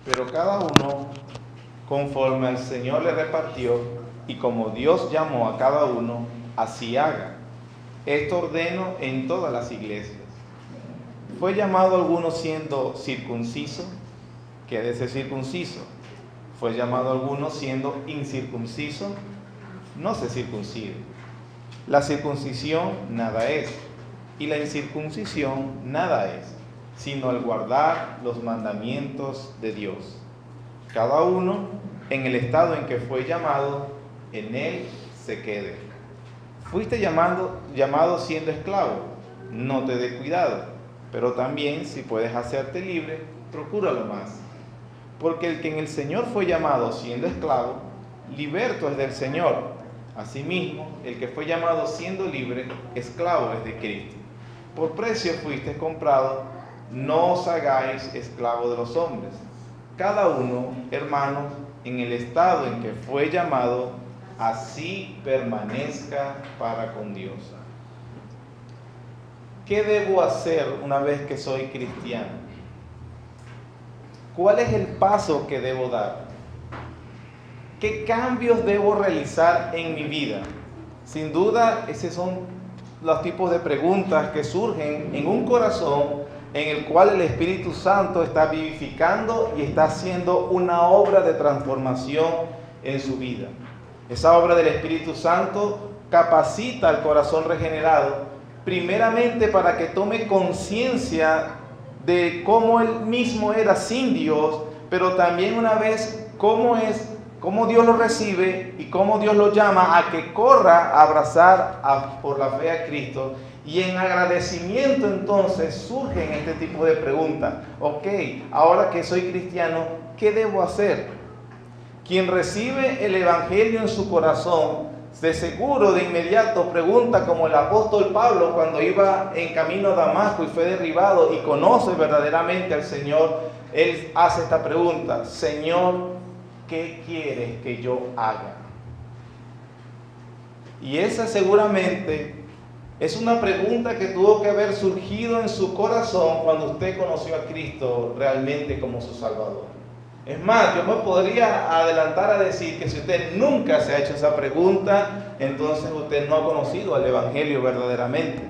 pero cada uno conforme al Señor le repartió, y como Dios llamó a cada uno, así haga. Esto ordeno en todas las iglesias. ¿Fue llamado alguno siendo circunciso? Quédese circunciso. ¿Fue llamado alguno siendo incircunciso? No se circuncide. La circuncisión nada es, y la incircuncisión nada es, sino el guardar los mandamientos de Dios. Cada uno, en el estado en que fue llamado, en él se quede. Fuiste llamado siendo esclavo, no te dé cuidado, pero también si puedes hacerte libre, procúralo más. Porque el que en el Señor fue llamado siendo esclavo, liberto es del Señor. Asimismo, el que fue llamado siendo libre, esclavo es de Cristo. Por precio fuiste comprado, no os hagáis esclavos de los hombres. Cada uno, hermanos, en el estado en que fue llamado, así permanezca para con Dios. ¿Qué debo hacer una vez que soy cristiano? ¿Cuál es el paso que debo dar? ¿Qué cambios debo realizar en mi vida? Sin duda, esos son los tipos de preguntas que surgen en un corazón en el cual el Espíritu Santo está vivificando y está haciendo una obra de transformación en su vida. Esa obra del Espíritu Santo capacita al corazón regenerado, primeramente para que tome conciencia de cómo él mismo era sin Dios, pero también una vez cómo Dios lo recibe y cómo Dios lo llama a que corra a abrazar por la fe a Cristo. Y en agradecimiento entonces surgen este tipo de preguntas. Ok, ahora que soy cristiano, ¿qué debo hacer? Quien recibe el Evangelio en su corazón, de seguro de inmediato pregunta como el apóstol Pablo cuando iba en camino a Damasco y fue derribado y conoce verdaderamente al Señor. Él hace esta pregunta: Señor, ¿qué quieres que yo haga? Y esa seguramente es una pregunta que tuvo que haber surgido en su corazón cuando usted conoció a Cristo realmente como su Salvador. Es más, yo me podría adelantar a decir que si usted nunca se ha hecho esa pregunta, entonces usted no ha conocido al Evangelio verdaderamente.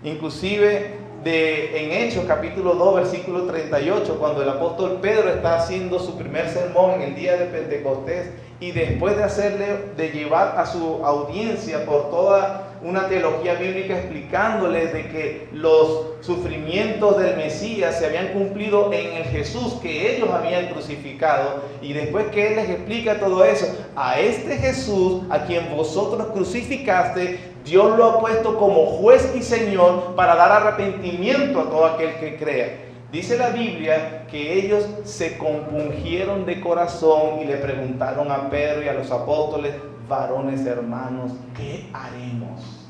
Inclusive en Hechos capítulo 2 versículo 38, cuando el apóstol Pedro está haciendo su primer sermón en el día de Pentecostés, y después de llevar a su audiencia por toda una teología bíblica explicándoles de que los sufrimientos del Mesías se habían cumplido en el Jesús que ellos habían crucificado, y después que él les explica todo eso, a este Jesús a quien vosotros crucificaste, Dios lo ha puesto como juez y Señor para dar arrepentimiento a todo aquel que crea. Dice la Biblia que ellos se compungieron de corazón y le preguntaron a Pedro y a los apóstoles: varones hermanos, ¿qué haremos?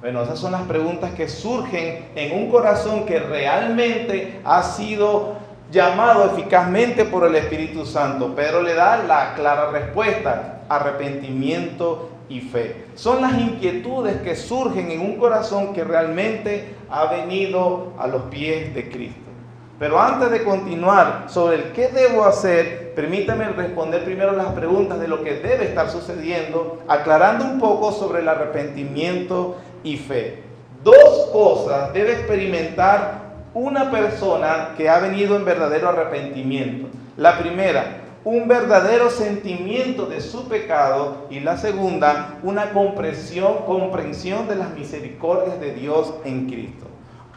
Bueno, esas son las preguntas que surgen en un corazón que realmente ha sido llamado eficazmente por el Espíritu Santo. Pedro le da la clara respuesta: arrepentimiento y fe. Son las inquietudes que surgen en un corazón que realmente ha venido a los pies de Cristo. Pero antes de continuar sobre el qué debo hacer, permítame responder primero las preguntas de lo que debe estar sucediendo, aclarando un poco sobre el arrepentimiento y fe. Dos cosas debe experimentar una persona que ha venido en verdadero arrepentimiento. La primera, un verdadero sentimiento de su pecado, y la segunda, una comprensión de las misericordias de Dios en Cristo.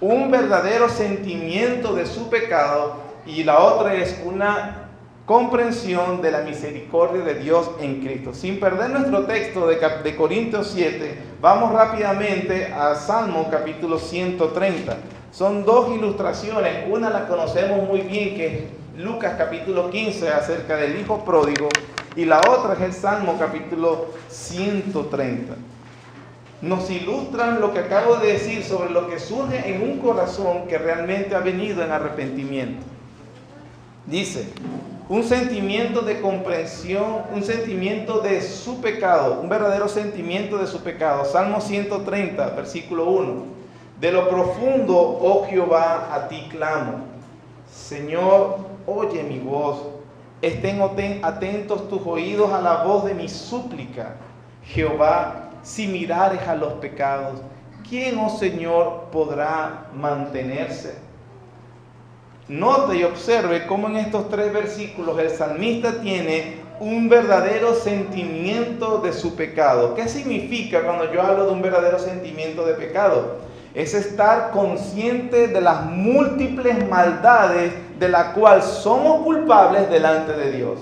Un verdadero sentimiento de su pecado, y la otra es una comprensión de la misericordia de Dios en Cristo. Sin perder nuestro texto de Corintios 7, vamos rápidamente a Salmo capítulo 130. Son dos ilustraciones, una la conocemos muy bien, que es Lucas capítulo 15 acerca del hijo pródigo, y la otra es el Salmo capítulo 130. Nos ilustran lo que acabo de decir sobre lo que surge en un corazón que realmente ha venido en arrepentimiento. Dice: un sentimiento de comprensión, un sentimiento de su pecado, un verdadero sentimiento de su pecado. Salmo 130, versículo 1. De lo profundo, oh Jehová, a ti clamo. Señor, oye mi voz. Estén atentos tus oídos a la voz de mi súplica. Jehová, si mirares a los pecados, ¿quién, oh Señor, podrá mantenerse? Note y observe cómo en estos 3 versículos el salmista tiene un verdadero sentimiento de su pecado. ¿Qué significa cuando yo hablo de un verdadero sentimiento de pecado? Es estar consciente de las múltiples maldades de las cuales somos culpables delante de Dios.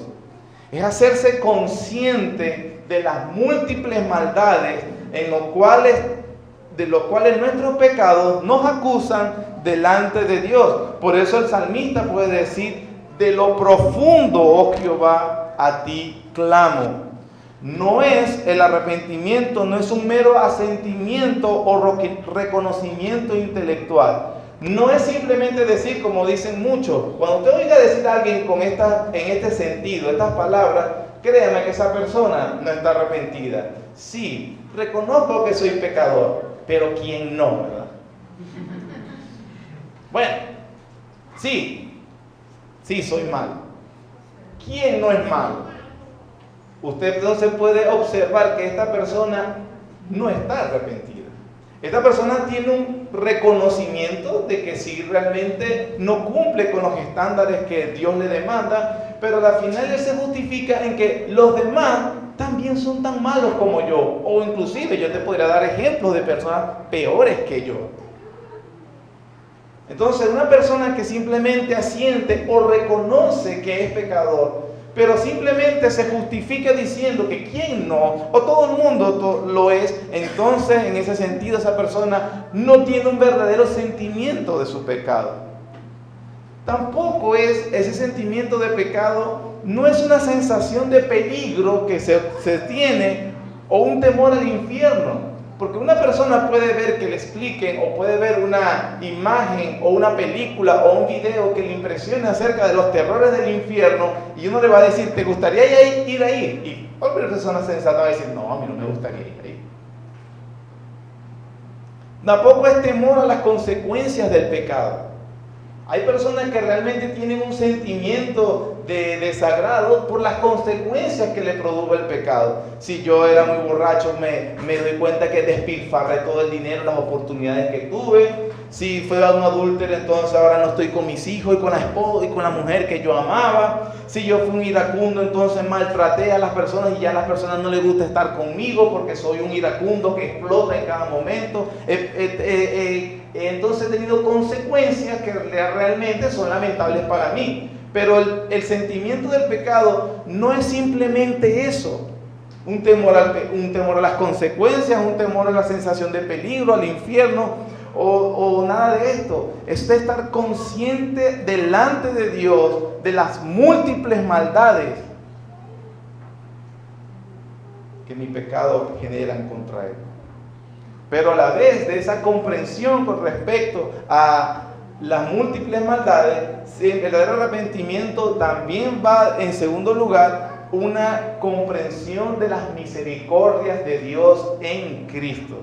Es hacerse consciente de las múltiples maldades de los cuales nuestros pecados nos acusan delante de Dios. Por eso el salmista puede decir: de lo profundo, oh Jehová, a ti clamo. No es el arrepentimiento, no es un mero asentimiento o reconocimiento intelectual. No es simplemente decir, como dicen muchos, cuando usted oiga decir a alguien en este sentido, estas palabras, créame que esa persona no está arrepentida. Sí, reconozco que soy pecador, pero ¿quién no, verdad? Bueno, sí, soy malo. ¿Quién no es malo? Usted entonces puede observar que esta persona no está arrepentida. Esta persona tiene un reconocimiento de que sí realmente no cumple con los estándares que Dios le demanda, pero al final él se justifica en que los demás también son tan malos como yo, o inclusive yo te podría dar ejemplos de personas peores que yo. Entonces, una persona que simplemente asiente o reconoce que es pecador, pero simplemente se justifica diciendo que quién no, o todo el mundo lo es, entonces en ese sentido esa persona no tiene un verdadero sentimiento de su pecado. Tampoco es ese sentimiento de pecado, no es una sensación de peligro que se tiene o un temor al infierno. Porque una persona puede ver que le expliquen o puede ver una imagen o una película o un video que le impresione acerca de los terrores del infierno y uno le va a decir, ¿te gustaría ir ahí? Y cualquier persona sensata va a decir, no, a mí no me gustaría ir ahí. Tampoco es temor a las consecuencias del pecado. Hay personas que realmente tienen un sentimiento de desagrado por las consecuencias que le produjo el pecado. Si yo era muy borracho, me doy cuenta que despilfarré todo el dinero, las oportunidades que tuve. Si fui a un adúltero, entonces ahora no estoy con mis hijos y con la esposa y con la mujer que yo amaba. Si yo fui un iracundo, entonces maltraté a las personas y ya a las personas no les gusta estar conmigo porque soy un iracundo que explota en cada momento. Entonces he tenido consecuencias que realmente son lamentables para mí. Pero el sentimiento del pecado no es simplemente eso. Un temor a las consecuencias, un temor a la sensación de peligro, al infierno o nada de esto. Es de estar consciente delante de Dios de las múltiples maldades que mi pecado generan contra Él. Pero a la vez de esa comprensión con respecto a las múltiples maldades, el verdadero arrepentimiento también va en segundo lugar una comprensión de las misericordias de Dios en Cristo.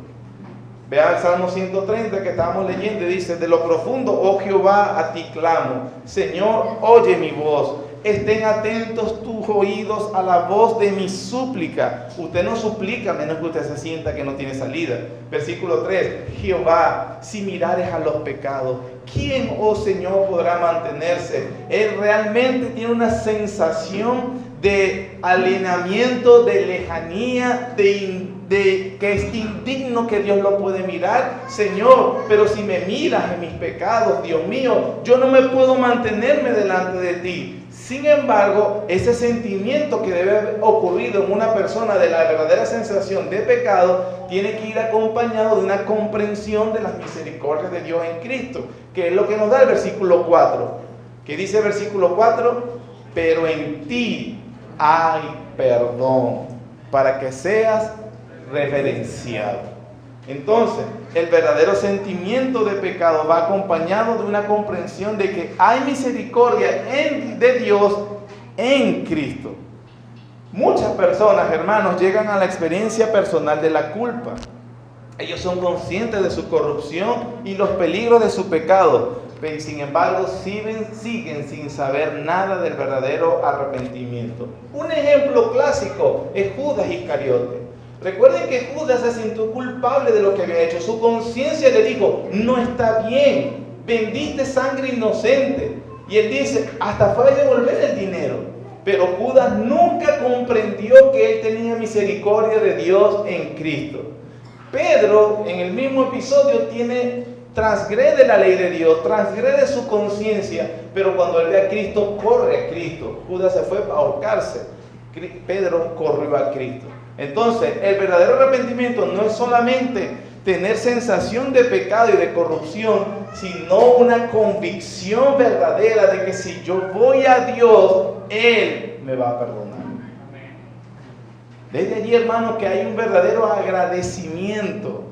Vean el Salmo 130 que estábamos leyendo y dice: de lo profundo, oh Jehová, a ti clamo. Señor, oye mi voz. Estén atentos tus oídos a la voz de mi súplica. Usted no suplica a menos que usted se sienta que no tiene salida. Versículo 3. Jehová, si mirares a los pecados, ¿quién, oh Señor, podrá mantenerse? Él realmente tiene una sensación de alienamiento, de lejanía, de que es indigno que Dios lo puede mirar. Señor, pero si me miras en mis pecados, Dios mío, yo no me puedo mantenerme delante de ti. Sin embargo, ese sentimiento que debe haber ocurrido en una persona de la verdadera sensación de pecado tiene que ir acompañado de una comprensión de las misericordias de Dios en Cristo, que es lo que nos da el versículo 4. Que dice el versículo 4: pero en ti hay perdón, para que seas reverenciado. Entonces, el verdadero sentimiento de pecado va acompañado de una comprensión de que hay misericordia de Dios en Cristo. Muchas personas, hermanos, llegan a la experiencia personal de la culpa. Ellos son conscientes de su corrupción y los peligros de su pecado, sin embargo siguen sin saber nada del verdadero arrepentimiento. Un ejemplo clásico es Judas Iscariote. Recuerden que Judas se sintió culpable de lo que había hecho. Su conciencia le dijo, no está bien, vendiste sangre inocente. Y él dice, hasta fue a devolver el dinero. Pero Judas nunca comprendió que él tenía misericordia de Dios en Cristo. Pedro, en el mismo episodio, transgrede la ley de Dios, transgrede su conciencia, pero cuando él ve a Cristo, corre a Cristo. Judas se fue a ahorcarse, Pedro corrió a Cristo. Entonces, el verdadero arrepentimiento no es solamente tener sensación de pecado y de corrupción, sino una convicción verdadera de que si yo voy a Dios, Él me va a perdonar. Desde allí, hermano, que hay un verdadero agradecimiento,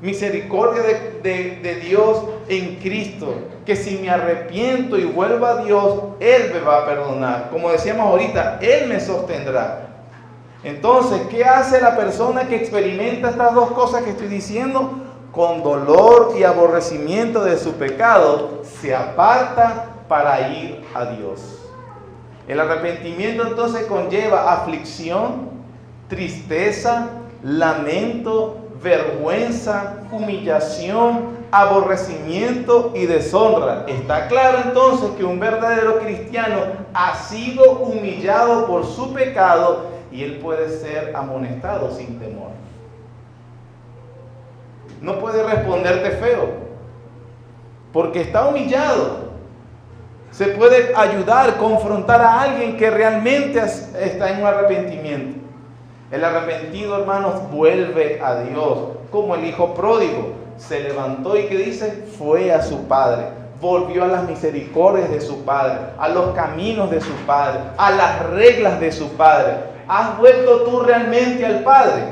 misericordia de Dios en Cristo, que si me arrepiento y vuelvo a Dios, Él me va a perdonar. Como decíamos ahorita, Él me sostendrá. Entonces, ¿qué hace la persona que experimenta estas dos cosas que estoy diciendo? Con dolor y aborrecimiento de su pecado, se aparta para ir a Dios. El arrepentimiento entonces conlleva aflicción, tristeza, lamento, vergüenza, humillación, aborrecimiento y deshonra. Está claro entonces que un verdadero cristiano ha sido humillado por su pecado y él puede ser amonestado sin temor. No puede responderte feo, porque está humillado. Se puede ayudar, confrontar a alguien que realmente está en un arrepentimiento. El arrepentido, hermanos, vuelve a Dios, como el hijo pródigo. Se levantó y ¿qué dice? Fue a su padre. Volvió a las misericordias de su padre, a los caminos de su padre, a las reglas de su padre. ¿Has vuelto tú realmente al Padre?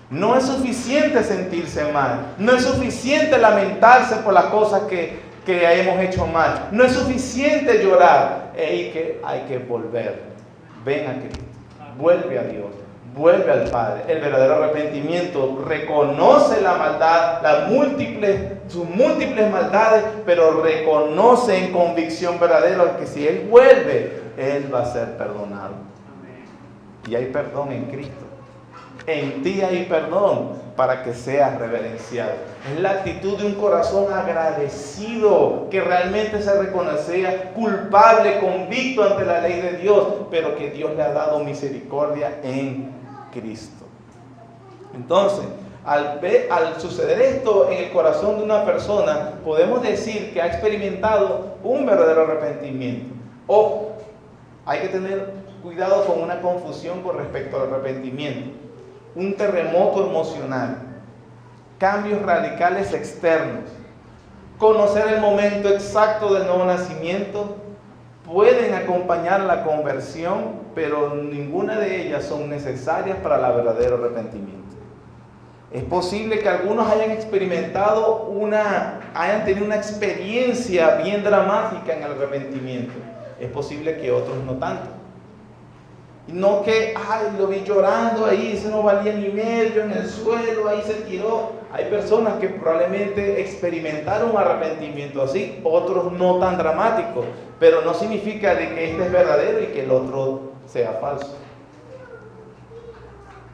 No es suficiente sentirse mal. No es suficiente lamentarse por las cosas que hemos hecho mal. No es suficiente llorar. Hay que volver. Ven a Cristo. Vuelve a Dios. Vuelve al Padre. El verdadero arrepentimiento reconoce la maldad, sus múltiples maldades, pero reconoce en convicción verdadera que si Él vuelve, Él va a ser perdonado. Y hay perdón en Cristo. En ti hay perdón para que seas reverenciado. Es la actitud de un corazón agradecido, que realmente se reconocía culpable, convicto ante la ley de Dios, pero que Dios le ha dado misericordia en Cristo. Entonces, al suceder esto en el corazón de una persona, podemos decir que ha experimentado un verdadero arrepentimiento. Ojo, hay que tener cuidado con una confusión con respecto al arrepentimiento. Un terremoto emocional, cambios radicales externos, conocer el momento exacto del nuevo nacimiento, pueden acompañar la conversión, pero ninguna de ellas son necesarias para el verdadero arrepentimiento. Es posible que algunos hayan tenido una experiencia bien dramática en el arrepentimiento. Es posible que otros no tanto. No que, lo vi llorando ahí, ese no valía ni medio, en el suelo, ahí se tiró. Hay personas que probablemente experimentaron un arrepentimiento así, otros no tan dramáticos, pero no significa de que este es verdadero y que el otro sea falso.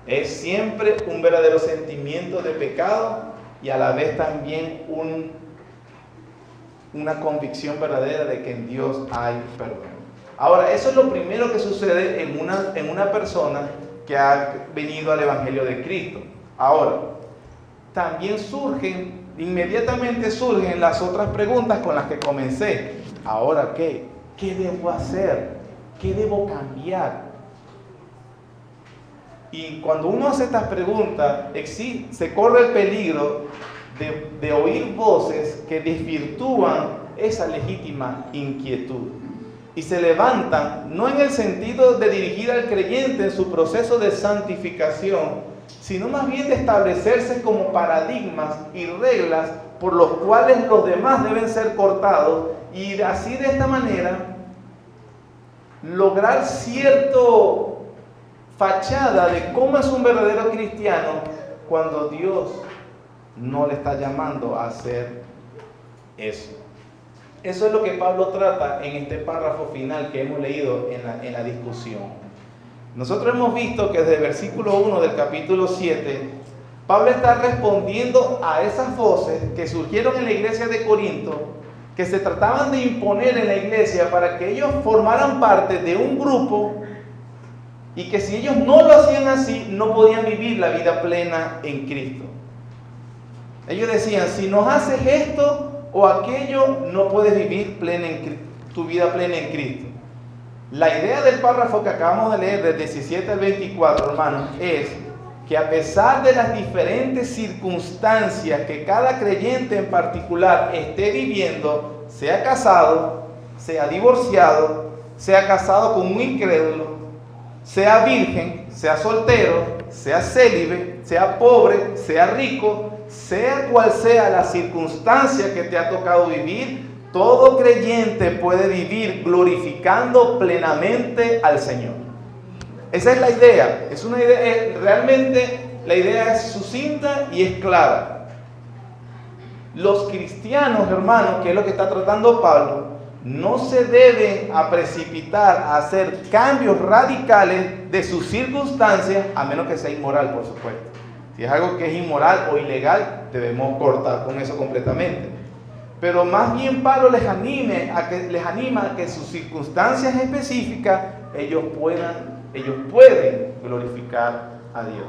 Es siempre un verdadero sentimiento de pecado y a la vez también una convicción verdadera de que en Dios hay perdón. Ahora, eso es lo primero que sucede en una persona que ha venido al Evangelio de Cristo. Ahora, también inmediatamente surgen las otras preguntas con las que comencé. Ahora, ¿qué? ¿Qué debo hacer? ¿Qué debo cambiar? Y cuando uno hace estas preguntas, se corre el peligro de oír voces que desvirtúan esa legítima inquietud. Y se levantan, no en el sentido de dirigir al creyente en su proceso de santificación, sino más bien de establecerse como paradigmas y reglas por los cuales los demás deben ser cortados, y así de esta manera lograr cierto fachada de cómo es un verdadero cristiano cuando Dios no le está llamando a ser eso. Eso es lo que Pablo trata en este párrafo final que hemos leído en la discusión. Nosotros hemos visto que desde el versículo 1 del capítulo 7, Pablo está respondiendo a esas voces que surgieron en la iglesia de Corinto, que se trataban de imponer en la iglesia para que ellos formaran parte de un grupo y que si ellos no lo hacían así, no podían vivir la vida plena en Cristo. Ellos decían, si nos haces esto o aquello, no puedes vivir tu vida plena en Cristo. La idea del párrafo que acabamos de leer, del 17 al 24, hermanos, es que a pesar de las diferentes circunstancias que cada creyente en particular esté viviendo, sea casado, sea divorciado, sea casado con un incrédulo, sea virgen, sea soltero, sea célibe, sea pobre, sea rico, sea cual sea la circunstancia que te ha tocado vivir, todo creyente puede vivir glorificando plenamente al Señor. Esa es la idea. Es una idea, realmente la idea es sucinta y es clara. Los cristianos, hermanos, que es lo que está tratando Pablo, no se deben a precipitar a hacer cambios radicales de sus circunstancias, a menos que sea inmoral, por supuesto. Si es algo que es inmoral o ilegal, debemos cortar con eso completamente. Pero más bien Pablo les anima a que sus circunstancias específicas ellos pueden glorificar a Dios.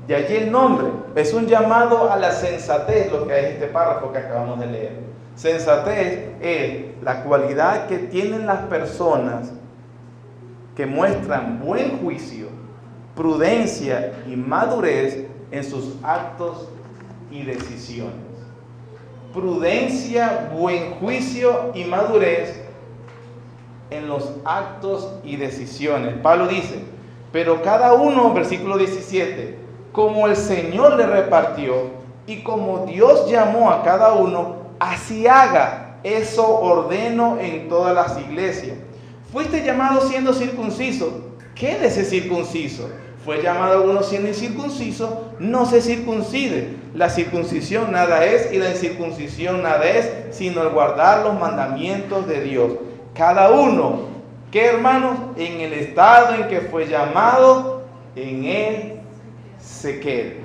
De allí el nombre. Es un llamado a la sensatez, lo que es este párrafo que acabamos de leer. Sensatez es la cualidad que tienen las personas que muestran buen juicio, prudencia y madurez en sus actos y decisiones. Prudencia, buen juicio y madurez en los actos y decisiones. Pablo dice, pero cada uno, versículo 17, como el Señor le repartió y como Dios llamó a cada uno, así haga. Eso ordeno en todas las iglesias. Fuiste llamado siendo circunciso, quédese circunciso. Fue llamado alguno siendo incircunciso, no se circuncide. La circuncisión nada es y la incircuncisión nada es, sino el guardar los mandamientos de Dios. Cada uno, ¿qué, hermanos? En el estado en que fue llamado, en él se quede.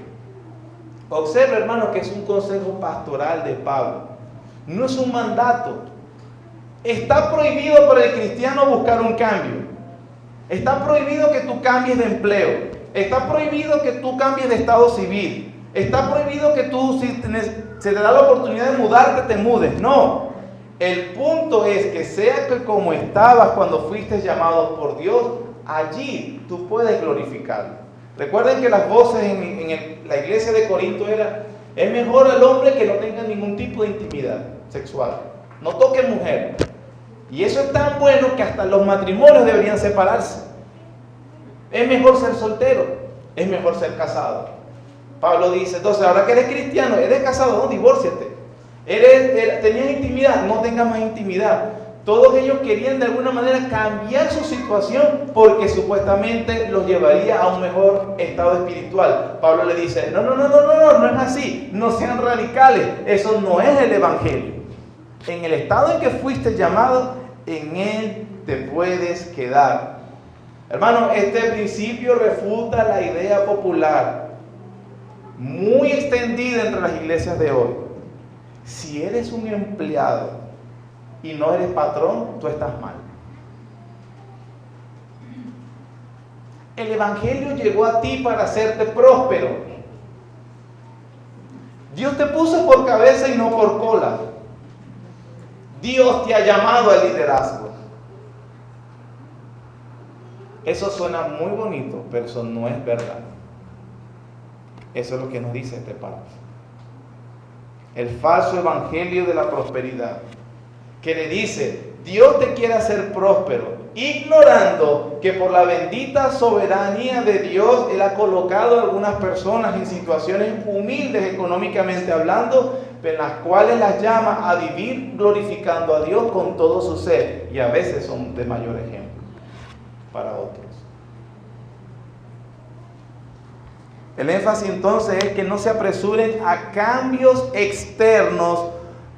Observa, hermanos, que es un consejo pastoral de Pablo. No es un mandato. Está prohibido para el cristiano buscar un cambio. Está prohibido que tú cambies de empleo. Está prohibido que tú cambies de estado civil. Está prohibido que tú, si se te da la oportunidad de mudarte, te mudes. No. El punto es que sea que como estabas cuando fuiste llamado por Dios, allí tú puedes glorificarlo. Recuerden que las voces en la iglesia de Corinto es mejor el hombre que no tenga ningún tipo de intimidad sexual. No toque mujer. Y eso es tan bueno que hasta los matrimonios deberían separarse. Es mejor ser soltero, es mejor ser casado. Pablo dice, entonces ahora que eres cristiano, eres casado, no, divórciate. Tenías intimidad, no tengas más intimidad. Todos ellos querían de alguna manera cambiar su situación porque supuestamente los llevaría a un mejor estado espiritual. Pablo le dice, no es así, no sean radicales, eso no es el evangelio. En el estado en que fuiste llamado, en él te puedes quedar. Hermano, este principio refuta la idea popular, muy extendida entre las iglesias de hoy. Si eres un empleado y no eres patrón, tú estás mal. El evangelio llegó a ti para hacerte próspero. Dios te puso por cabeza y no por cola. Dios te ha llamado al liderazgo. Eso suena muy bonito, pero eso no es verdad. Eso es lo que nos dice este párrafo. El falso evangelio de la prosperidad, que le dice, Dios te quiere hacer próspero, ignorando que por la bendita soberanía de Dios, Él ha colocado a algunas personas en situaciones humildes económicamente hablando, en las cuales las llama a vivir glorificando a Dios con todo su ser, y a veces son de mayor ejemplo para otros. El énfasis entonces es que no se apresuren a cambios externos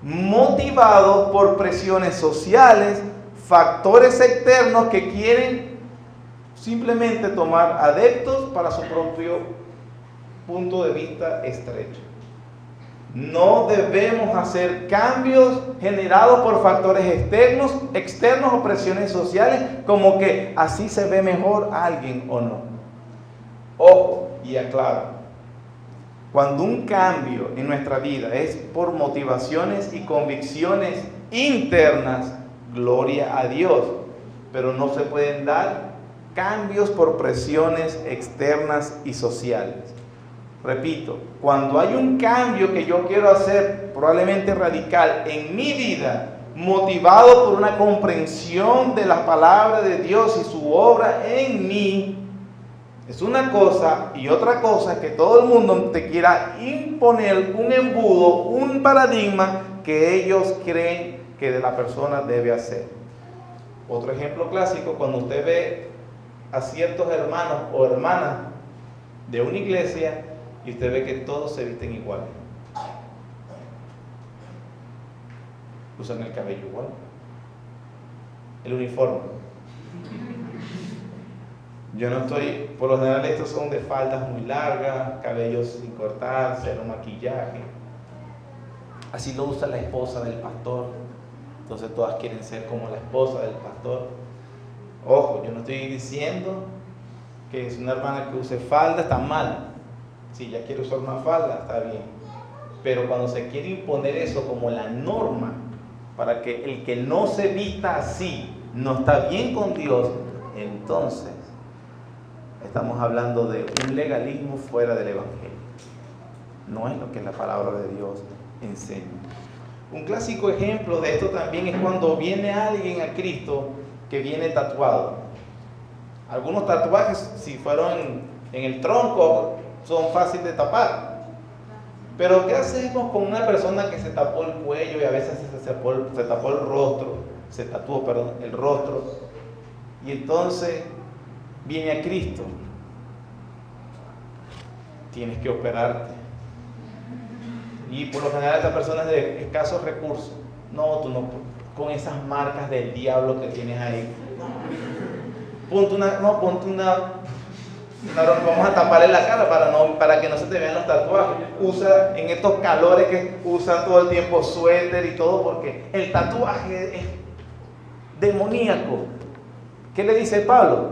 motivados por presiones sociales, factores externos que quieren simplemente tomar adeptos para su propio punto de vista estrecho. No debemos hacer cambios generados por factores externos o presiones sociales, como que así se ve mejor a alguien o no. Ojo, y aclaro, cuando un cambio en nuestra vida es por motivaciones y convicciones internas, gloria a Dios, pero no se pueden dar cambios por presiones externas y sociales. Repito, cuando hay un cambio que yo quiero hacer, probablemente radical, en mi vida, motivado por una comprensión de la palabra de Dios y su obra en mí, es una cosa, y otra cosa es que todo el mundo te quiera imponer un embudo, un paradigma que ellos creen que la persona debe hacer. Otro ejemplo clásico, cuando usted ve a ciertos hermanos o hermanas de una iglesia y usted ve que todos se visten igual, usan el cabello igual, el uniforme. Yo no estoy, por lo general estos son de faldas muy largas, cabellos sin cortar, cero maquillaje. Así lo usa la esposa del pastor, entonces todas quieren ser como la esposa del pastor. Ojo, yo no estoy diciendo que es una hermana que use falda está mal. Si ella quiere usar una falda, está bien. Pero cuando se quiere imponer eso como la norma, para que el que no se vista así no está bien con Dios, entonces estamos hablando de un legalismo fuera del Evangelio. No es lo que la palabra de Dios enseña. Un clásico ejemplo de esto también es cuando viene alguien a Cristo que viene tatuado. Algunos tatuajes, si fueron en el tronco, son fáciles de tapar. Pero ¿qué hacemos con una persona que se tapó el cuello y a veces se tapó el rostro? Se tatuó, perdón, el rostro. Y entonces viene a Cristo. Tienes que operarte. Y por lo general esta persona es de escasos recursos. No, tú no, con esas marcas del diablo que tienes ahí. Ponte vamos a taparle la cara para que no se te vean los tatuajes. Usa en estos calores que usan todo el tiempo suéter y todo, porque el tatuaje es demoníaco. ¿Qué le dice Pablo?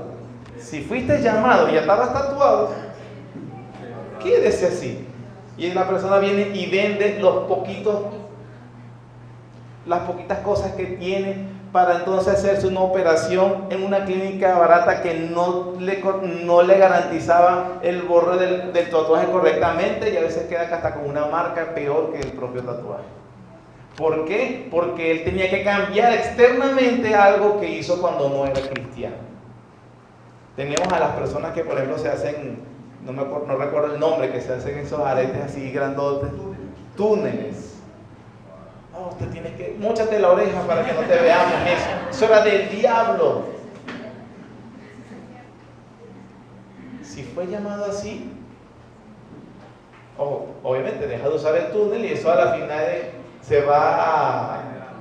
Si fuiste llamado y ya estabas tatuado, quédese así. Y la persona viene y vende las poquitas cosas que tiene para entonces hacerse una operación en una clínica barata que no le garantizaba el borre del tatuaje correctamente, y a veces queda hasta con una marca peor que el propio tatuaje. ¿Por qué? Porque él tenía que cambiar externamente algo que hizo cuando no era cristiano. Tenemos a las personas que, por ejemplo, se hacen, no recuerdo el nombre, que se hacen esos aretes así grandotes, túneles. Oh, usted tiene que móchate la oreja para que no te veamos eso. Eso era del diablo. Si fue llamado así, obviamente deja de usar el túnel y eso a la final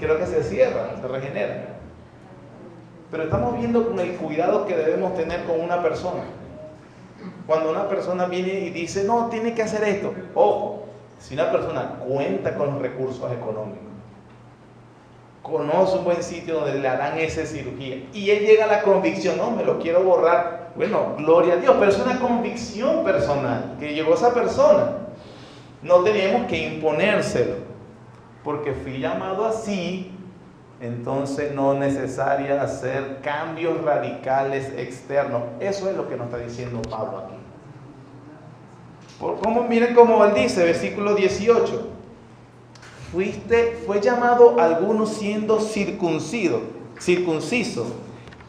creo que se cierra, se regenera. Pero estamos viendo con el cuidado que debemos tener con una persona. Cuando una persona viene y dice, no, tiene que hacer esto. Ojo, si una persona cuenta con los recursos económicos, conoce un buen sitio donde le harán esa cirugía y él llega a la convicción, no, me lo quiero borrar, bueno, gloria a Dios, pero es una convicción personal que llegó esa persona. No tenemos que imponérselo, porque fui llamado así, entonces no es necesario hacer cambios radicales externos. Eso es lo que nos está diciendo Pablo aquí. Miren cómo él dice, versículo 18. Fue llamado alguno siendo circunciso.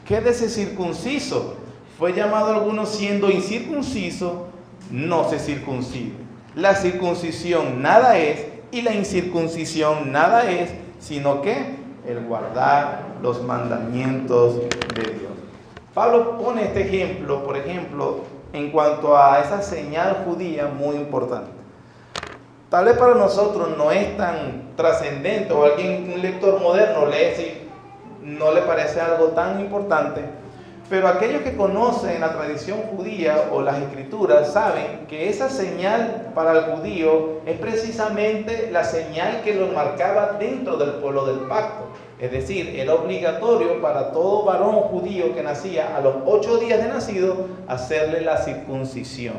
¿Qué de ese circunciso? Fue llamado alguno siendo incircunciso, no se circuncide. La circuncisión nada es y la incircuncisión nada es, sino que el guardar los mandamientos de Dios. Pablo pone este ejemplo, por ejemplo, en cuanto a esa señal judía muy importante. tal vez para nosotros no es tan trascendente, o un lector moderno lee y no le parece algo tan importante, pero aquellos que conocen la tradición judía o las escrituras saben que esa señal para el judío es precisamente la señal que lo marcaba dentro del pueblo del pacto. Es decir, era obligatorio para todo varón judío que nacía a los 8 días de nacido hacerle la circuncisión.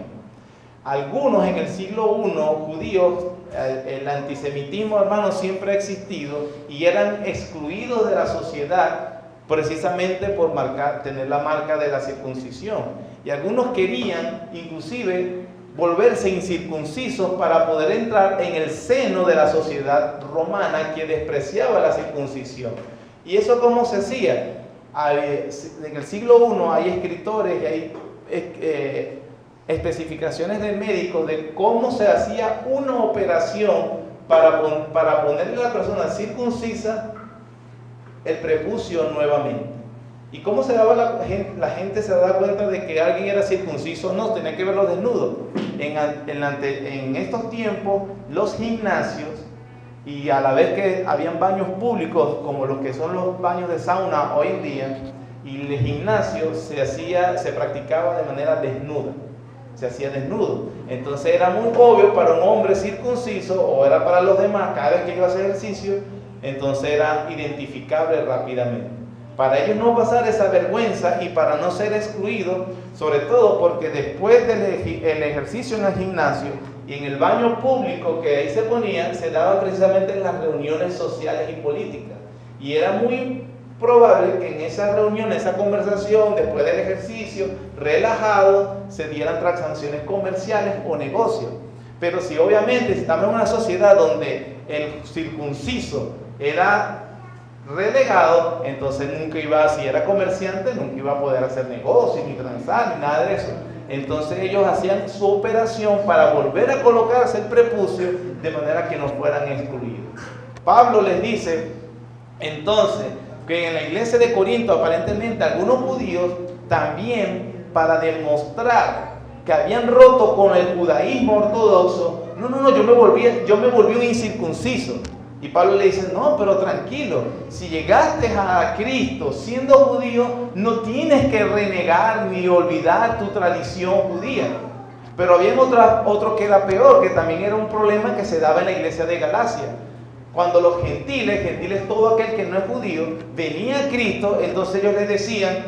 Algunos en el siglo I, judíos, el antisemitismo, hermano, siempre ha existido y eran excluidos de la sociedad precisamente por tener la marca de la circuncisión. Y algunos querían inclusive volverse incircuncisos para poder entrar en el seno de la sociedad romana que despreciaba la circuncisión. ¿Y eso cómo se hacía? En el siglo I hay escritores y hay especificaciones de médicos de cómo se hacía una operación para ponerle a la persona circuncisa el prepucio nuevamente. ¿Y cómo se daba la gente se daba cuenta de que alguien era circunciso? No, tenía que verlo desnudo. En estos tiempos, los gimnasios, y a la vez que habían baños públicos, como los que son los baños de sauna hoy en día, y el gimnasio se practicaba de manera desnuda. Se hacía desnudo. Entonces era muy obvio para un hombre circunciso, o era para los demás, cada vez que iba a hacer ejercicio, entonces era identificable rápidamente. Para ellos no pasar esa vergüenza y para no ser excluidos, sobre todo porque después del ejercicio en el gimnasio y en el baño público que ahí se ponían, se daba precisamente en las reuniones sociales y políticas. Y era muy probable que en esa reunión, esa conversación, después del ejercicio, relajado, se dieran transacciones comerciales o negocios. Pero si obviamente estamos en una sociedad donde el circunciso era relegado, entonces nunca iba, si era comerciante, nunca iba a poder hacer negocios, ni transar, ni nada de eso. Entonces ellos hacían su operación para volver a colocarse el prepucio de manera que no fueran excluidos. Pablo les dice entonces que en la iglesia de Corinto aparentemente algunos judíos también, para demostrar que habían roto con el judaísmo ortodoxo, yo me volví un incircunciso. Y Pablo le dice, no, pero tranquilo, si llegaste a Cristo siendo judío, no tienes que renegar ni olvidar tu tradición judía. Pero había otro que era peor, que también era un problema que se daba en la iglesia de Galacia. Cuando los gentiles, todo aquel que no es judío, venía a Cristo, entonces ellos les decían,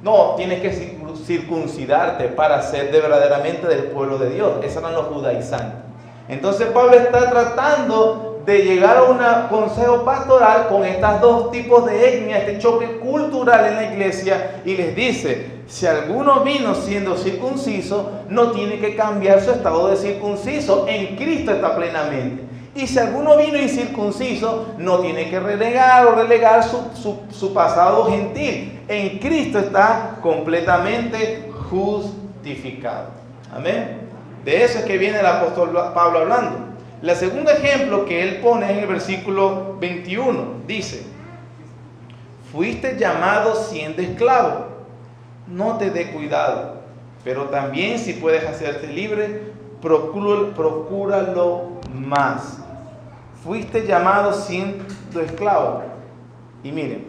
no, tienes que circuncidarte para ser verdaderamente del pueblo de Dios. Esos eran los judaizantes. Entonces Pablo está tratando de llegar a un consejo pastoral con estos dos tipos de etnia, este choque cultural en la iglesia, y les dice, si alguno vino siendo circunciso, no tiene que cambiar su estado de circunciso, en Cristo está plenamente. Y si alguno vino incircunciso, no tiene que renegar o relegar su pasado gentil. En Cristo está completamente justificado. Amén. De eso es que viene el apóstol Pablo hablando. El segundo ejemplo que él pone es en el versículo 21. Dice, fuiste llamado siendo esclavo, no te dé cuidado, pero también si puedes hacerte libre, procúralo más. Fuiste llamado siendo esclavo. Y miren,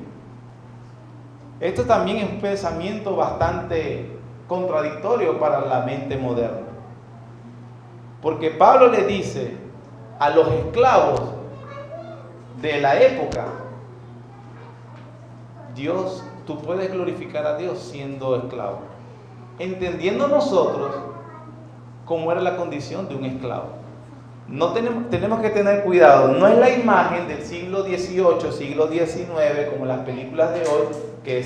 esto también es un pensamiento bastante contradictorio para la mente moderna. Porque Pablo le dice a los esclavos de la época, Dios, tú puedes glorificar a Dios siendo esclavo. Entendiendo nosotros cómo era la condición de un esclavo. No tenemos que tener cuidado, no es la imagen del siglo XVIII, siglo XIX, como las películas de hoy, que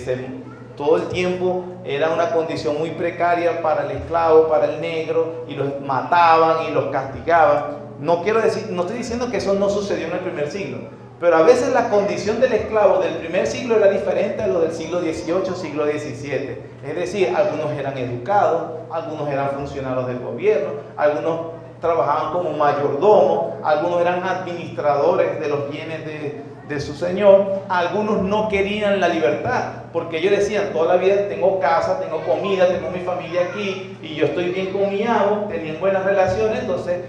todo el tiempo era una condición muy precaria para el esclavo, para el negro, y los mataban y los castigaban. No estoy diciendo que eso no sucedió en el primer siglo, pero a veces la condición del esclavo del primer siglo era diferente a lo del siglo XVIII, siglo XVII. Es decir, algunos eran educados, algunos eran funcionarios del gobierno, algunos trabajaban como mayordomos, algunos eran administradores de los bienes de su señor, algunos no querían la libertad, porque ellos decían, toda la vida tengo casa, tengo comida, tengo mi familia aquí, y yo estoy bien con mi amo, tenían buenas relaciones, entonces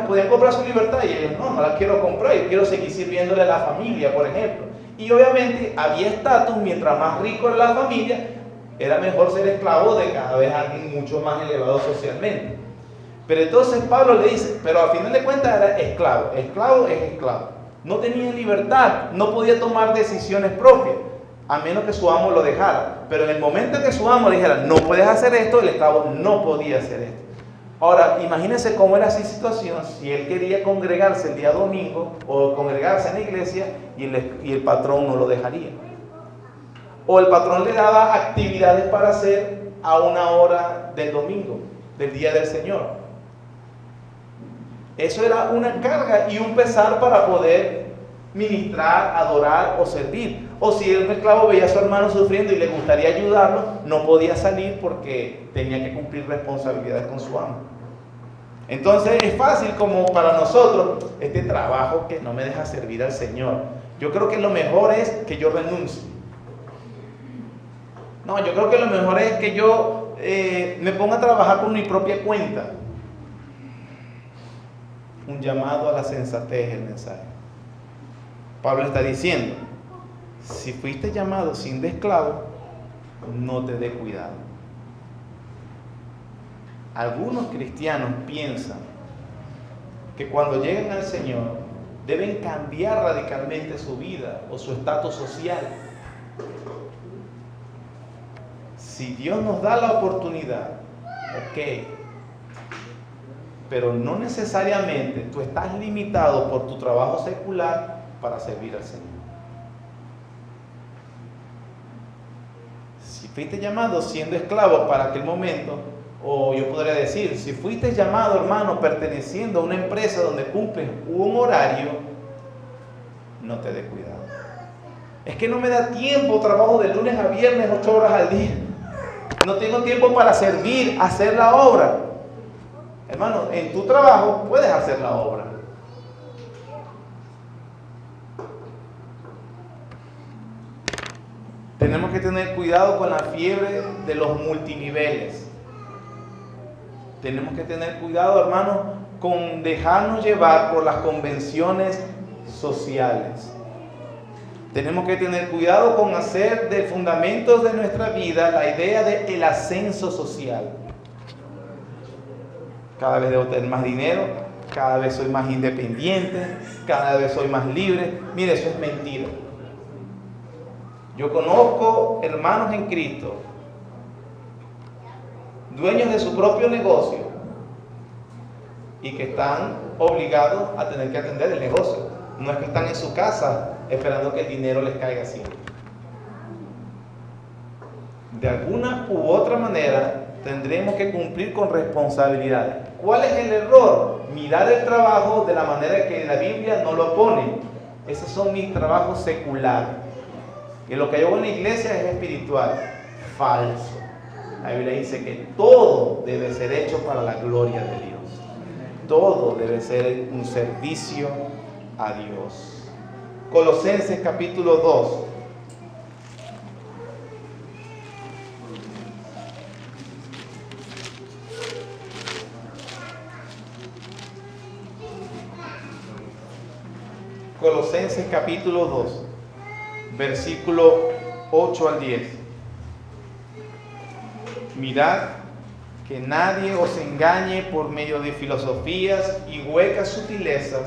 podían comprar su libertad y ellos, no la quiero comprar, yo quiero seguir sirviéndole a la familia, por ejemplo. Y obviamente había estatus, mientras más rico era la familia, era mejor ser esclavo de cada vez alguien mucho más elevado socialmente. Pero entonces Pablo le dice, pero al final de cuentas era esclavo, esclavo es esclavo. No tenía libertad, no podía tomar decisiones propias, a menos que su amo lo dejara. Pero en el momento en que su amo le dijera, no puedes hacer esto, el esclavo no podía hacer esto. Ahora, imagínense cómo era esa situación si él quería congregarse el día domingo o congregarse en la iglesia y el patrón no lo dejaría. O el patrón le daba actividades para hacer a una hora del domingo, del día del Señor. Eso era una carga y un pesar para poder ministrar, adorar o servir. O si un esclavo veía a su hermano sufriendo y le gustaría ayudarlo, no podía salir porque tenía que cumplir responsabilidades con su amo. Entonces es fácil como para nosotros, este trabajo que no me deja servir al Señor. Yo creo que lo mejor es que yo renuncie. No, yo creo que lo mejor es que yo me ponga a trabajar por mi propia cuenta. Un llamado a la sensatez, el mensaje. Pablo está diciendo, si fuiste llamado siendo esclavo, no te dé cuidado. Algunos cristianos piensan que cuando llegan al Señor deben cambiar radicalmente su vida o su estatus social. Si Dios nos da la oportunidad, ok, pero no necesariamente tú estás limitado por tu trabajo secular para servir al Señor. Si fuiste llamado siendo esclavo para aquel momento, o yo podría decir, si fuiste llamado, hermano, perteneciendo a una empresa donde cumples un horario, no te dé cuidado. Es que no me da tiempo, trabajo de lunes a viernes 8 horas al día. No tengo tiempo para servir, hacer la obra. Hermano, en tu trabajo puedes hacer la obra. Tenemos que tener cuidado con la fiebre de los multiniveles. Tenemos que tener cuidado, hermano, con dejarnos llevar por las convenciones sociales. Tenemos que tener cuidado con hacer de fundamentos de nuestra vida la idea del ascenso social. Cada vez debo tener más dinero, cada vez soy más independiente, cada vez soy más libre. Mire, eso es mentira. Yo conozco hermanos en Cristo, dueños de su propio negocio y que están obligados a tener que atender el negocio. No es que están en su casa esperando que el dinero les caiga siempre. De alguna u otra manera tendremos que cumplir con responsabilidades. ¿Cuál es el error? Mirar el trabajo de la manera que la Biblia no lo pone. Esos son mis trabajos seculares. Que lo que yo hago en la iglesia es espiritual. Falso. La Biblia dice que todo debe ser hecho para la gloria de Dios. Todo debe ser un servicio a Dios. Colosenses capítulo 2. Colosenses capítulo 2, versículo 8 al 10. Mirad que nadie os engañe por medio de filosofías y huecas sutilezas,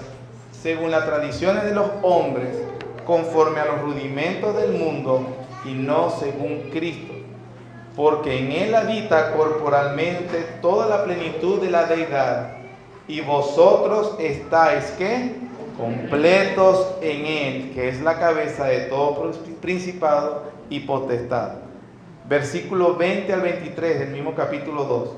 según las tradiciones de los hombres, conforme a los rudimentos del mundo y no según Cristo. Porque en Él habita corporalmente toda la plenitud de la deidad, y vosotros estáis, ¿qué? Completos en Él, que es la cabeza de todo principado y potestad. Versículo 20 al 23 del mismo capítulo 2.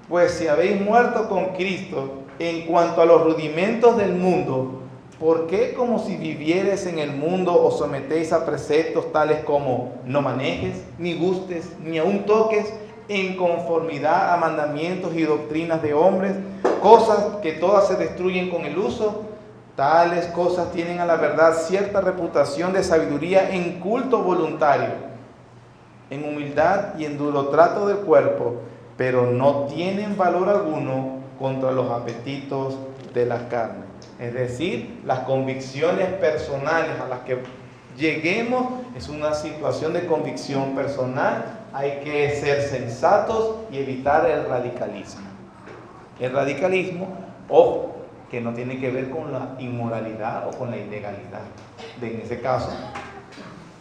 Pues si habéis muerto con Cristo en cuanto a los rudimentos del mundo, ¿por qué como si vivierais en el mundo os sometéis a preceptos tales como no manejes, ni gustes, ni aun toques, en conformidad a mandamientos y doctrinas de hombres, cosas que todas se destruyen con el uso? Tales cosas tienen a la verdad cierta reputación de sabiduría en culto voluntario, en humildad y en duro trato del cuerpo, pero no tienen valor alguno contra los apetitos de la carne. Es decir, las convicciones personales a las que lleguemos es una situación de convicción personal. Hay que ser sensatos y evitar el radicalismo. El radicalismo, ojo, que no tiene que ver con la inmoralidad o con la ilegalidad. En ese caso,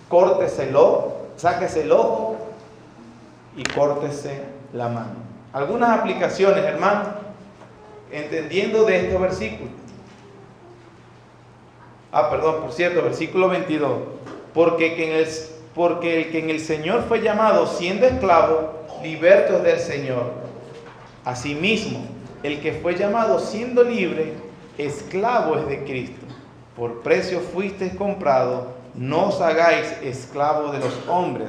córteselo, sáquese el ojo y córtese la mano. Algunas aplicaciones, hermanos, entendiendo de estos versículos. Por cierto, versículo 22. Porque el que en el Señor fue llamado siendo esclavo, liberto es del Señor. Asimismo, el que fue llamado siendo libre, esclavo es de Cristo. Por precio fuisteis comprados, no os hagáis esclavos de los hombres.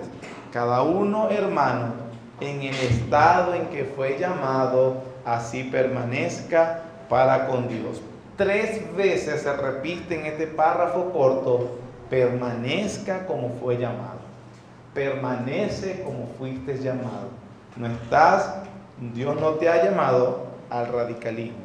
Cada uno, hermano, en el estado en que fue llamado, así permanezca para con Dios. 3 veces se repite en este párrafo corto: permanezca como fue llamado. Permanece como fuiste llamado. Dios no te ha llamado al radicalismo.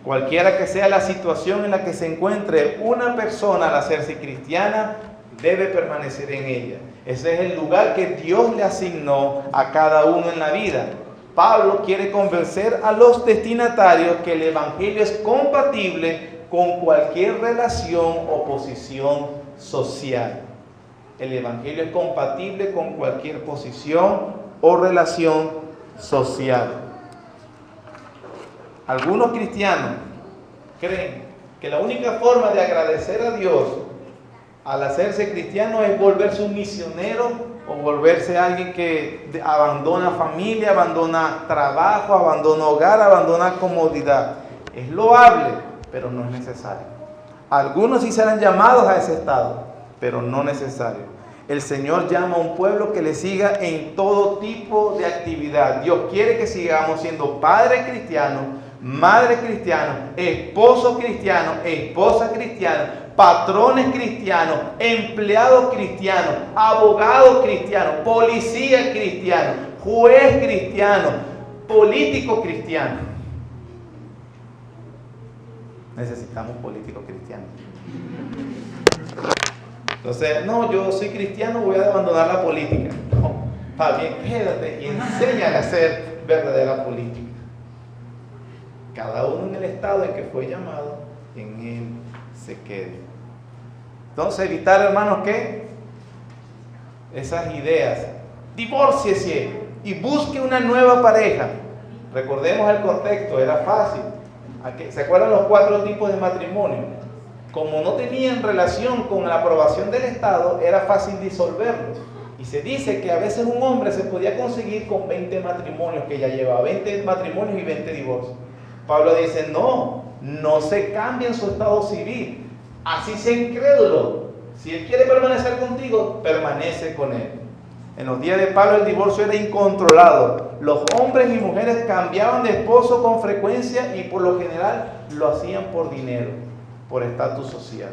Cualquiera que sea la situación en la que se encuentre una persona al hacerse cristiana, debe permanecer en ella. Ese es el lugar que Dios le asignó a cada uno en la vida. Pablo quiere convencer a los destinatarios que el evangelio es compatible con cualquier relación o posición social. El evangelio es compatible con cualquier posición o relación social. Algunos cristianos creen que la única forma de agradecer a Dios al hacerse cristiano es volverse un misionero o volverse alguien que abandona familia, abandona trabajo, abandona hogar, abandona comodidad. Es loable, pero no es necesario. Algunos sí serán llamados a ese estado, pero no necesario. El Señor llama a un pueblo que le siga en todo tipo de actividad. Dios quiere que sigamos siendo padres cristianos, madres cristianos, esposos cristianos, esposas cristianas, patrones cristianos, empleados cristianos, abogados cristianos, policía cristiano, juez cristiano, político cristiano. Necesitamos políticos cristianos. Entonces, no, yo soy cristiano, voy a abandonar la política. No, está bien, quédate y enséñale a hacer verdadera política. Cada uno en el estado en que fue llamado, en él se quede. Entonces, evitar, hermanos, ¿qué? Esas ideas. Divórciese y busque una nueva pareja. Recordemos el contexto, era fácil. ¿Se acuerdan los 4 tipos de matrimonio? Como no tenían relación con la aprobación del Estado, era fácil disolverlos. Y se dice que a veces un hombre se podía conseguir con 20 matrimonios que ya llevaba, 20 matrimonios y 20 divorcios. Pablo dice, no se cambie en su estado civil. Así sea incrédulo. Si él quiere permanecer contigo, permanece con él. En los días de Pablo el divorcio era incontrolado. Los hombres y mujeres cambiaban de esposo con frecuencia y por lo general lo hacían por dinero, por estatus social.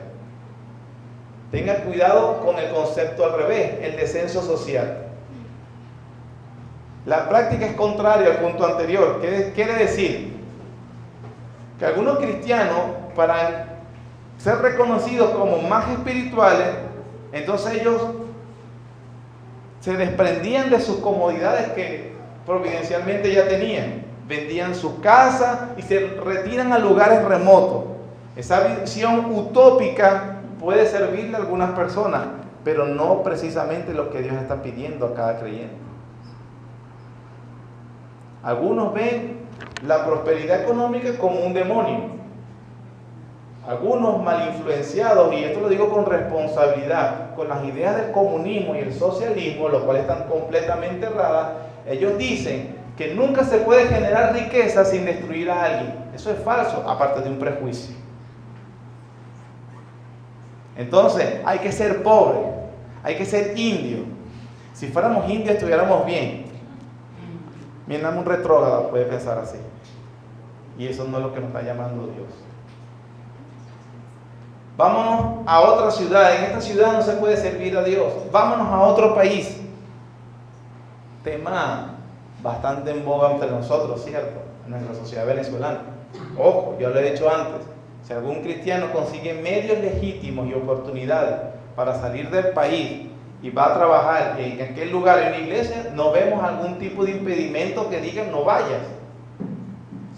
Tenga cuidado con el concepto al revés, el descenso social. La práctica es contraria al punto anterior. ¿Qué quiere decir? Que algunos cristianos, para ser reconocidos como más espirituales, entonces ellos se desprendían de sus comodidades que providencialmente ya tenían. Vendían su casa y se retiran a lugares remotos. Esa visión utópica puede servirle a algunas personas, pero no precisamente lo que Dios está pidiendo a cada creyente. Algunos ven la prosperidad económica como un demonio. Algunos mal influenciados, y esto lo digo con responsabilidad, con las ideas del comunismo y el socialismo, los cuales están completamente erradas, ellos dicen que nunca se puede generar riqueza sin destruir a alguien. Eso es falso, aparte de un prejuicio. Entonces, hay que ser pobre, hay que ser indio. Si fuéramos indios, estuviéramos bien. Miren, un retrógrado puede pensar así. Y eso no es lo que nos está llamando Dios. Vámonos a otra ciudad. En esta ciudad no se puede servir a Dios. Vámonos a otro país. Tema bastante en boga entre nosotros, ¿cierto? En nuestra sociedad venezolana. Ojo, yo lo he dicho antes, si algún cristiano consigue medios legítimos y oportunidades para salir del país y va a trabajar en aquel lugar, en una iglesia, no vemos algún tipo de impedimento que diga no vayas.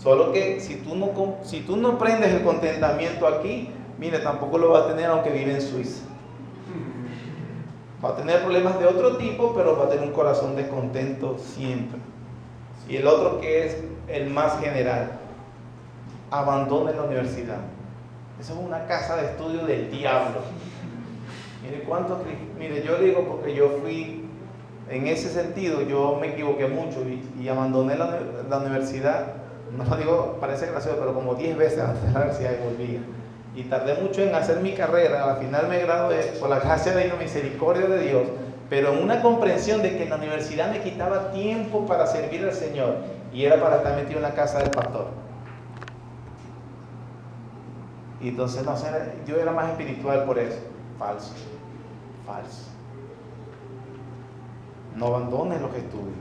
Solo que si tú no prendes el contentamiento aquí, mire, tampoco lo va a tener aunque vive en Suiza. Va a tener problemas de otro tipo, pero va a tener un corazón descontento siempre. Y el otro, que es el más general, abandone la universidad. Eso es una casa de estudio del diablo. Mire, yo digo porque yo fui, en ese sentido, yo me equivoqué mucho y abandoné la universidad. No lo digo, parece gracioso, pero como 10 veces antes de la universidad y volvía. Y tardé mucho en hacer mi carrera. Al final me gradué por la gracia de Dios, misericordia de Dios, pero en una comprensión de que en la universidad me quitaba tiempo para servir al Señor y era para estar metido en la casa del pastor. Y entonces, no sé, yo era más espiritual por eso. Falso. No abandones los estudios.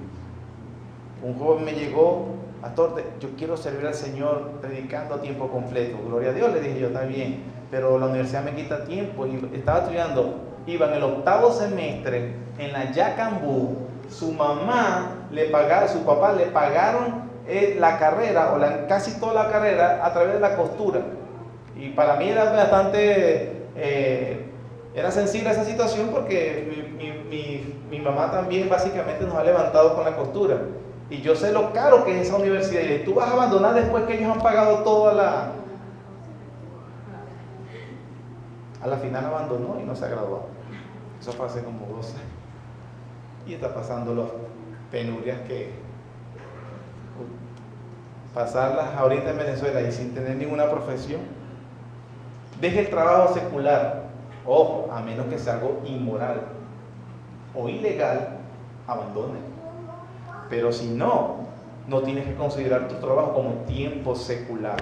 Un joven me llegó: pastor, yo quiero servir al Señor predicando a tiempo completo. Gloria a Dios, le dije yo, está bien, pero la universidad me quita tiempo. Y estaba estudiando, iba en el 8º semestre en la Yacambú. Su papá le pagaron la carrera, o casi toda la carrera, a través de la costura. Y para mí era bastante, era sensible esa situación, porque mi mamá también básicamente nos ha levantado con la costura. Y yo sé lo caro que es esa universidad. Y tú vas a abandonar después que ellos han pagado toda la... A la final abandonó y no se graduó. Eso fue hace como 12 años. Y está pasando las penurias que... pasarlas ahorita en Venezuela y sin tener ninguna profesión. Deje el trabajo secular. Ojo, a menos que sea algo inmoral o ilegal, abandone. Pero si no tienes que considerar tu trabajo como tiempo secular.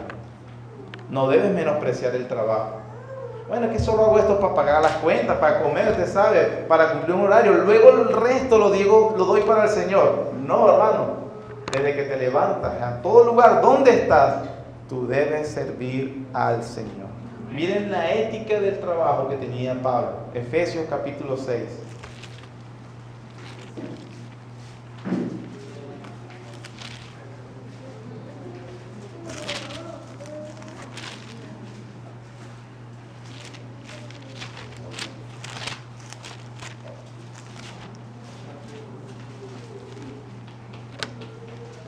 No debes menospreciar el trabajo. Bueno, es que solo hago esto para pagar las cuentas, para comer, usted sabe, para cumplir un horario. Luego el resto lo doy para el Señor. No, hermano. Desde que te levantas, a todo lugar donde estás, tú debes servir al Señor. Miren la ética del trabajo que tenía Pablo. Efesios capítulo 6.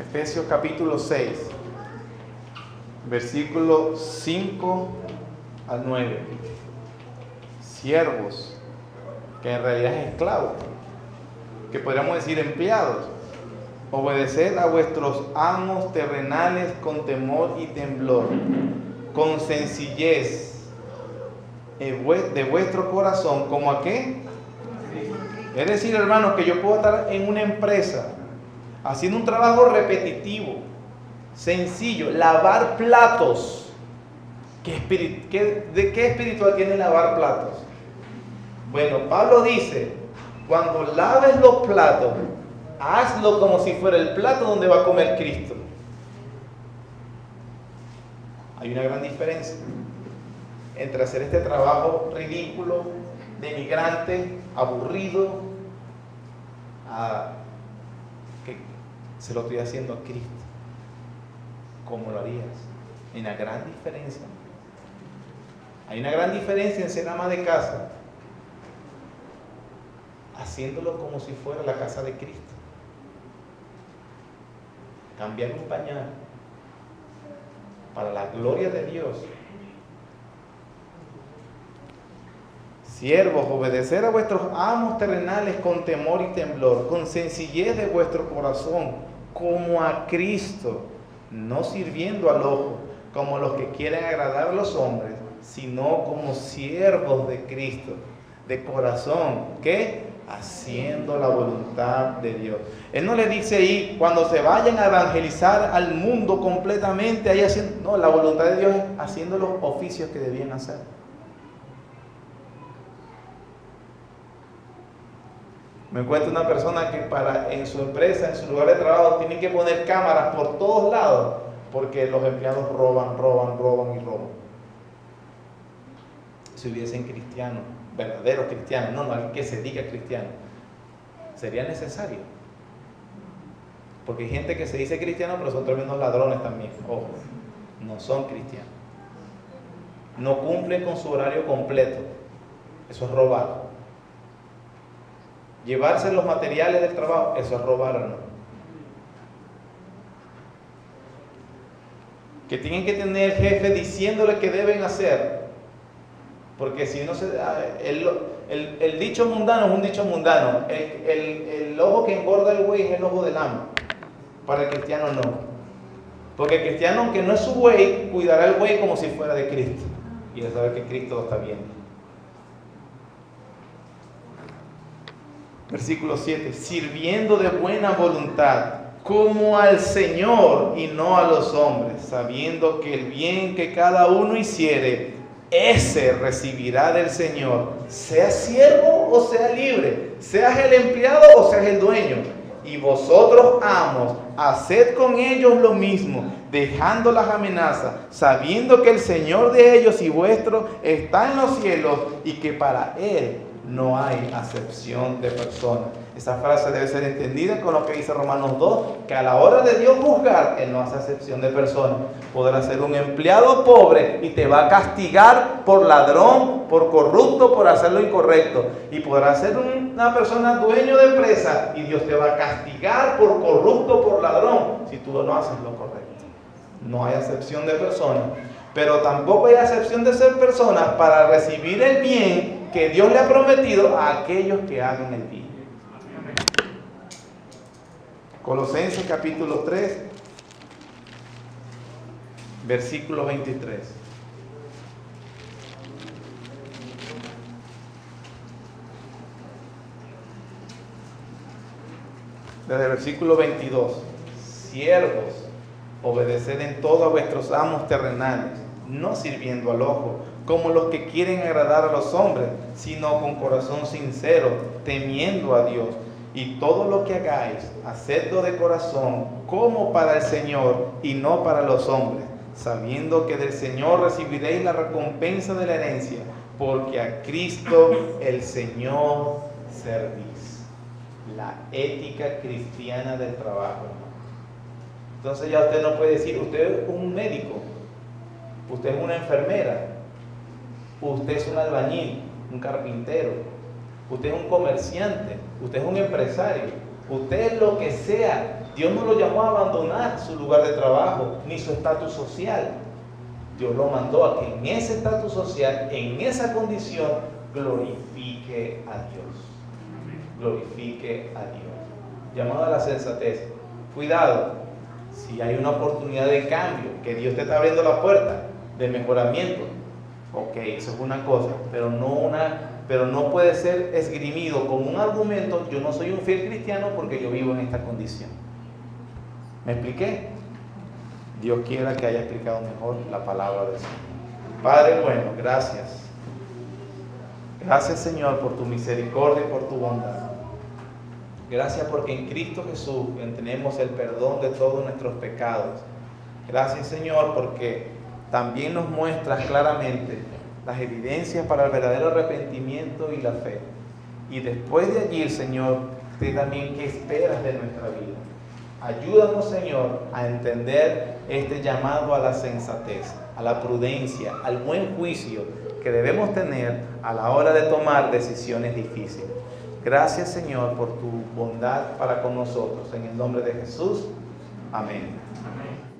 Efesios capítulo 6, versículo 5 al 9. Siervos, que en realidad es esclavos, que podríamos decir empleados, obedeced a vuestros amos terrenales con temor y temblor, con sencillez de vuestro corazón, ¿como a qué? Es decir, hermanos, que yo puedo estar en una empresa haciendo un trabajo repetitivo, sencillo, lavar platos. ¿De qué espiritual tiene lavar platos? Bueno, Pablo dice, cuando laves los platos, hazlo como si fuera el plato donde va a comer Cristo. Hay una gran diferencia entre hacer este trabajo ridículo, de migrante, aburrido, a que se lo estoy haciendo a Cristo. ¿Cómo lo harías? Hay una gran diferencia. Hay una gran diferencia en ser ama de casa, haciéndolo como si fuera la casa de Cristo. Cambiar un pañal para la gloria de Dios. Siervos, obedecer a vuestros amos terrenales con temor y temblor, con sencillez de vuestro corazón, como a Cristo, no sirviendo al ojo, como los que quieren agradar a los hombres, sino como siervos de Cristo, de corazón, ¿qué? Haciendo la voluntad de Dios. Él no le dice ahí, cuando se vayan a evangelizar al mundo completamente, ahí haciendo, no, la voluntad de Dios es haciendo los oficios que debían hacer. Me encuentro una persona que en su empresa, en su lugar de trabajo, tiene que poner cámaras por todos lados porque los empleados roban. Si hubiesen cristianos, verdaderos cristianos, no alguien que se diga cristiano, sería necesario. Porque hay gente que se dice cristiano, pero son tremendos ladrones también. Ojo, no son cristianos. No cumplen con su horario completo. Eso es robar. Llevarse los materiales del trabajo, eso es robar o no. Que tienen que tener el jefe diciéndole qué deben hacer. Porque si no el dicho mundano es un dicho mundano. El ojo que engorda el buey es el ojo del amo. Para el cristiano no. Porque el cristiano, aunque no es su buey, cuidará el buey como si fuera de Cristo. Y de saber que Cristo lo está viendo. Versículo 7. Sirviendo de buena voluntad, como al Señor y no a los hombres, sabiendo que el bien que cada uno hiciere, ese recibirá del Señor, sea siervo o sea libre, seas el empleado o seas el dueño. Y vosotros, amos, haced con ellos lo mismo, dejando las amenazas, sabiendo que el Señor de ellos y vuestro está en los cielos y que para Él no hay acepción de personas. Esa frase debe ser entendida con lo que dice Romanos 2, que a la hora de Dios juzgar, Él no hace acepción de personas. Podrá ser un empleado pobre y te va a castigar por ladrón, por corrupto, por hacer lo incorrecto. Y podrá ser una persona dueño de empresa y Dios te va a castigar por corrupto, por ladrón, si tú no haces lo correcto. No hay acepción de personas. Pero tampoco hay acepción de ser personas para recibir el bien que Dios le ha prometido a aquellos que hagan el bien. Colosenses capítulo 3, versículo 23. Desde el versículo 22. Siervos, obedeced en todo a vuestros amos terrenales, no sirviendo al ojo, como los que quieren agradar a los hombres, sino con corazón sincero, temiendo a Dios. Y todo lo que hagáis, hacedlo de corazón, como para el Señor y no para los hombres, sabiendo que del Señor recibiréis la recompensa de la herencia, porque a Cristo el Señor servís. La ética cristiana del trabajo. Entonces ya usted no puede decir, usted es un médico, usted es una enfermera, usted es un albañil, un carpintero, usted es un comerciante, usted es un empresario, usted es lo que sea. Dios no lo llamó a abandonar su lugar de trabajo, ni su estatus social. Dios lo mandó a que en ese estatus social, en esa condición, glorifique a Dios. Glorifique a Dios. Llamado a la sensatez. Cuidado, si hay una oportunidad de cambio, que Dios te está abriendo la puerta de mejoramiento, ok, eso es una cosa, pero no puede ser esgrimido como un argumento. Yo no soy un fiel cristiano porque yo vivo en esta condición. ¿Me expliqué? Dios quiera que haya explicado mejor la palabra del Señor. Padre bueno, gracias. Gracias, Señor, por tu misericordia y por tu bondad. Gracias porque en Cristo Jesús tenemos el perdón de todos nuestros pecados. Gracias, Señor, porque también nos muestras claramente las evidencias para el verdadero arrepentimiento y la fe. Y después de allí, Señor, tú también qué esperas de nuestra vida. Ayúdanos, Señor, a entender este llamado a la sensatez, a la prudencia, al buen juicio que debemos tener a la hora de tomar decisiones difíciles. Gracias, Señor, por tu bondad para con nosotros. En el nombre de Jesús. Amén. Amén.